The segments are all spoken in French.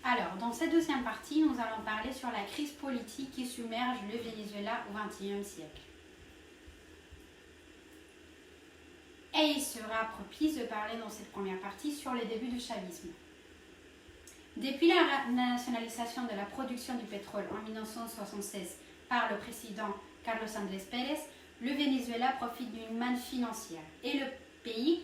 Alors, dans cette deuxième partie, nous allons parler sur la crise politique qui submerge le Venezuela au XXIe siècle. Et il sera propice de parler dans cette première partie sur les débuts du chavisme. Depuis la nationalisation de la production du pétrole en 1976 par le président Carlos Andrés Pérez, le Venezuela profite d'une manne financière et le pays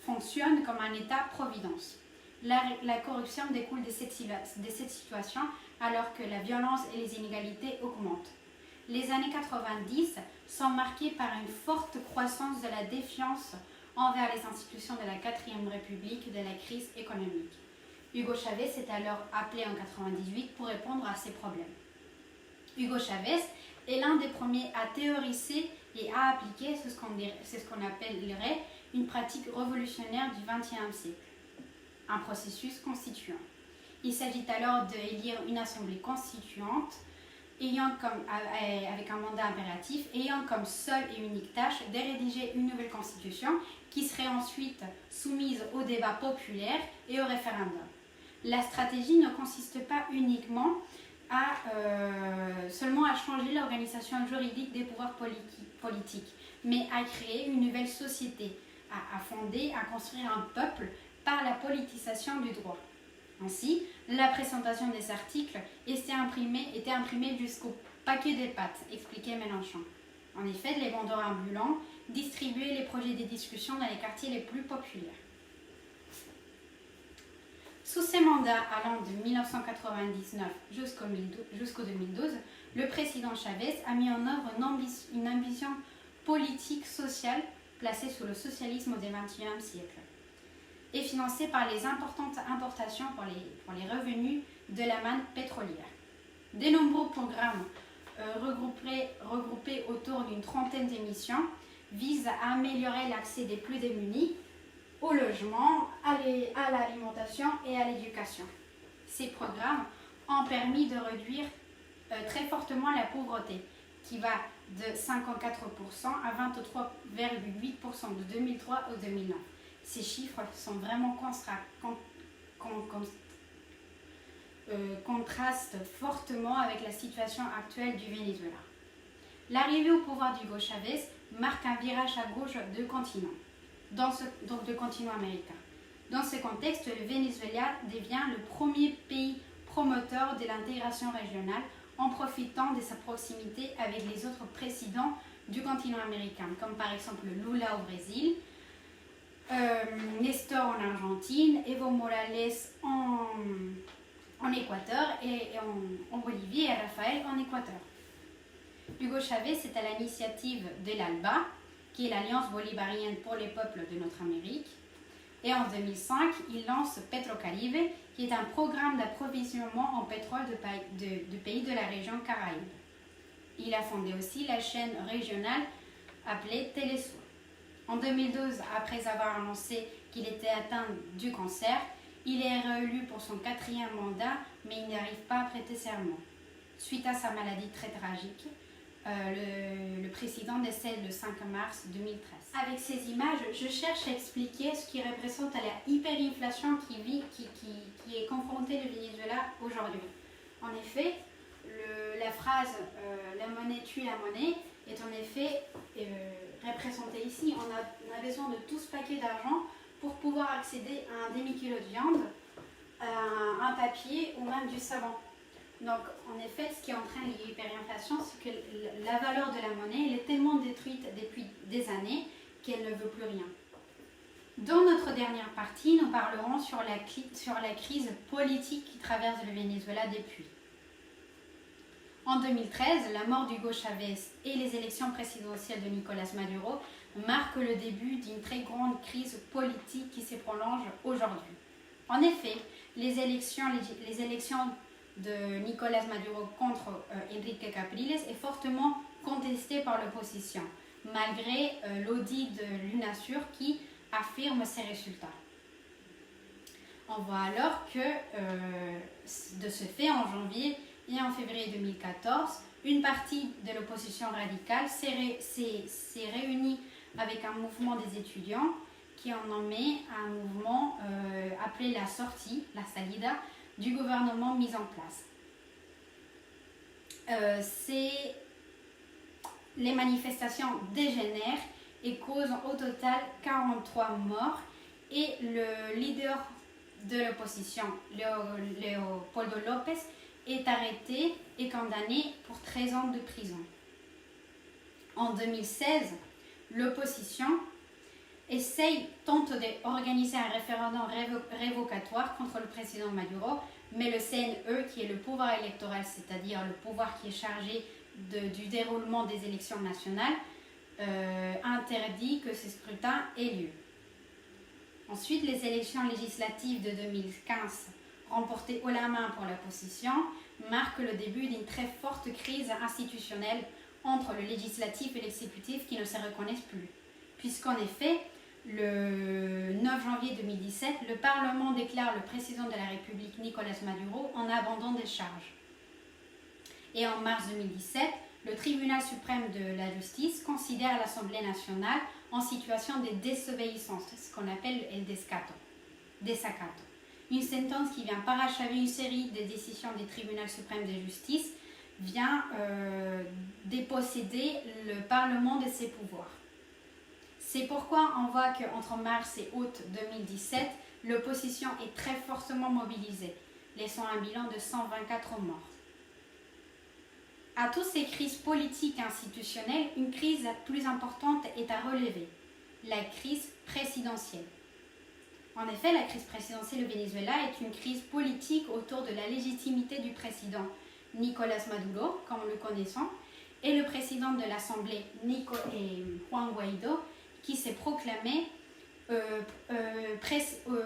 fonctionne comme un État-providence. La corruption découle de cette situation alors que la violence et les inégalités augmentent. Les années 90 sont marquées par une forte croissance de la défiance envers les institutions de la 4e République de la crise économique. Hugo Chavez est alors appelé en 1998 pour répondre à ces problèmes. Hugo Chavez est l'un des premiers à théoriser et à appliquer ce qu'on appellerait une pratique révolutionnaire du XXe siècle, un processus constituant. Il s'agit alors d'élire une assemblée constituante avec un mandat impératif, ayant comme seule et unique tâche de rédiger une nouvelle constitution qui serait ensuite soumise au débat populaire et au référendum. La stratégie ne consiste pas uniquement seulement à changer l'organisation juridique des pouvoirs politiques, mais à créer une nouvelle société, à fonder, à construire un peuple par la politisation du droit. Ainsi, la présentation des articles était imprimée jusqu'au paquet des pattes, expliquait Mélenchon. En effet, les vendeurs ambulants distribuaient les projets de discussion dans les quartiers les plus populaires. Sous ses mandats allant de 1999 jusqu'au 2012, le président Chavez a mis en œuvre une ambition politique sociale placée sous le socialisme du XXIe siècle et financée par les importantes importations pour les revenus de la manne pétrolière. De nombreux programmes regroupés autour d'une trentaine d'émissions visent à améliorer l'accès des plus démunis au logement, à l'alimentation et à l'éducation. Ces programmes ont permis de réduire très fortement la pauvreté, qui va de 54% à 23,8% de 2003 au 2009. Ces chiffres sont vraiment contrastent fortement avec la situation actuelle du Venezuela. L'arrivée au pouvoir d'Hugo Chavez marque un virage à gauche de continent, donc de continent américain. Dans ce contexte, le Venezuela devient le premier pays promoteur de l'intégration régionale en profitant de sa proximité avec les autres présidents du continent américain, comme par exemple Lula au Brésil, Nestor en Argentine, Evo Morales en Équateur et en Bolivie et Rafael en Équateur. Hugo Chavez est à l'initiative de l'ALBA, qui est l'Alliance bolivarienne pour les peuples de notre Amérique. Et en 2005, il lance Petrocaribe, qui est un programme d'approvisionnement en pétrole de pays de la région Caraïbe. Il a fondé aussi la chaîne régionale appelée Telesur. En 2012, après avoir annoncé qu'il était atteint du cancer, il est réélu pour son 4e mandat, mais il n'arrive pas à prêter serment. Suite à sa maladie très tragique, le président décède le 5 mars 2013. Avec ces images, je cherche à expliquer ce qui représente la hyperinflation qui est confrontée le Venezuela aujourd'hui. En effet, la phrase « la monnaie tue la monnaie » est en effet représentée ici. On a besoin de tout ce paquet d'argent pour pouvoir accéder à un demi-kilo de viande, à un papier ou même du savon. Donc, en effet, ce qui entraîne l'hyperinflation, c'est que la valeur de la monnaie elle est tellement détruite depuis des années qu'elle ne veut plus rien. Dans notre dernière partie, nous parlerons sur la crise politique qui traverse le Venezuela depuis. En 2013, la mort d'Hugo Chavez et les élections présidentielles de Nicolás Maduro marquent le début d'une très grande crise politique qui se prolonge aujourd'hui. En effet, les élections de Nicolás Maduro contre Enrique Capriles est fortement contestée par l'opposition, malgré l'audit de l'UNASUR qui affirme ces résultats. On voit alors que, de ce fait, en janvier et en février 2014, une partie de l'opposition radicale s'est réunie avec un mouvement des étudiants qui ont nommé un mouvement appelé la sortie, la salida, du gouvernement mis en place. Les manifestations dégénèrent et causent au total 43 morts et le leader de l'opposition, Leopoldo López, est arrêté et condamné pour 13 ans de prison. En 2016, l'opposition tente d'organiser un référendum révocatoire contre le président Maduro, mais le CNE, qui est le pouvoir électoral, c'est-à-dire le pouvoir qui est chargé du déroulement des élections nationales, interdit que ce scrutin ait lieu. Ensuite, les élections législatives de 2015, remportées haut la main pour l'opposition, marquent le début d'une très forte crise institutionnelle entre le législatif et l'exécutif qui ne se reconnaissent plus. Puisqu'en effet, le 9 janvier 2017, le Parlement déclare le président de la République, Nicolás Maduro, en abandon des charges. Et en mars 2017, le Tribunal suprême de la justice considère l'Assemblée nationale en situation de désobéissance, ce qu'on appelle el desacato. Une sentence qui vient parachever une série de décisions du Tribunal suprême de justice vient déposséder le Parlement de ses pouvoirs. C'est pourquoi on voit qu'entre mars et août 2017, l'opposition est très fortement mobilisée, laissant un bilan de 124 morts. À toutes ces crises politiques et institutionnelles, une crise plus importante est à relever, la crise présidentielle. En effet, la crise présidentielle au Venezuela est une crise politique autour de la légitimité du président Nicolás Maduro, comme nous le connaissons, et le président de l'Assemblée, Juan Guaidó, qui s'est proclamé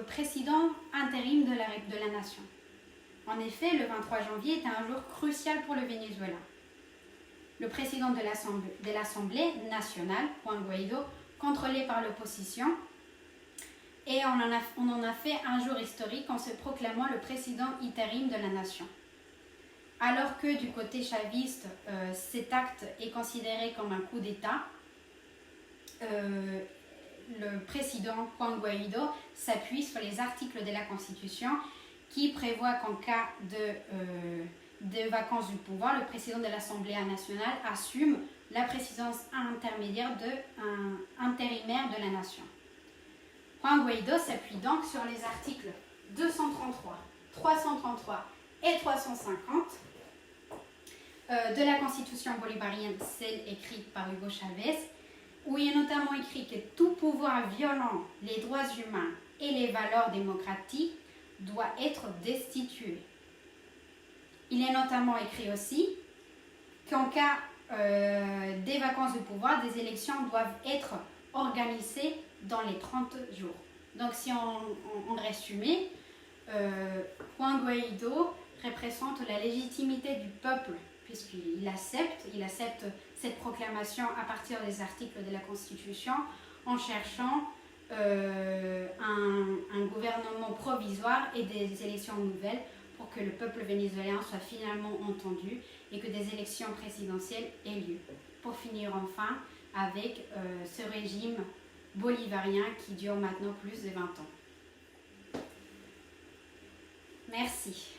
président intérim de la nation. En effet, le 23 janvier est un jour crucial pour le Venezuela. Le président de l'Assemblée nationale, Juan Guaidó, contrôlé par l'opposition, et on en a fait un jour historique en se proclamant le président intérim de la nation. Alors que du côté chaviste, cet acte est considéré comme un coup d'État, le président Juan Guaidó s'appuie sur les articles de la Constitution qui prévoient qu'en cas de vacance du pouvoir, le président de l'Assemblée nationale assume la présidence intermédiaire intérimaire de la nation. Juan Guaidó s'appuie donc sur les articles 233, 333 et 350 de la Constitution bolivarienne, celle écrite par Hugo Chávez, où il est notamment écrit que tout pouvoir violant les droits humains et les valeurs démocratiques doit être destitué. Il est notamment écrit aussi qu'en cas des vacances de pouvoir, des élections doivent être organisées dans les 30 jours. Donc si on résumé, Juan Guaidó représente la légitimité du peuple puisqu'il accepte cette proclamation à partir des articles de la Constitution en cherchant un gouvernement provisoire et des élections nouvelles pour que le peuple vénézuélien soit finalement entendu et que des élections présidentielles aient lieu. Pour finir enfin avec ce régime bolivarien qui dure maintenant plus de 20 ans. Merci.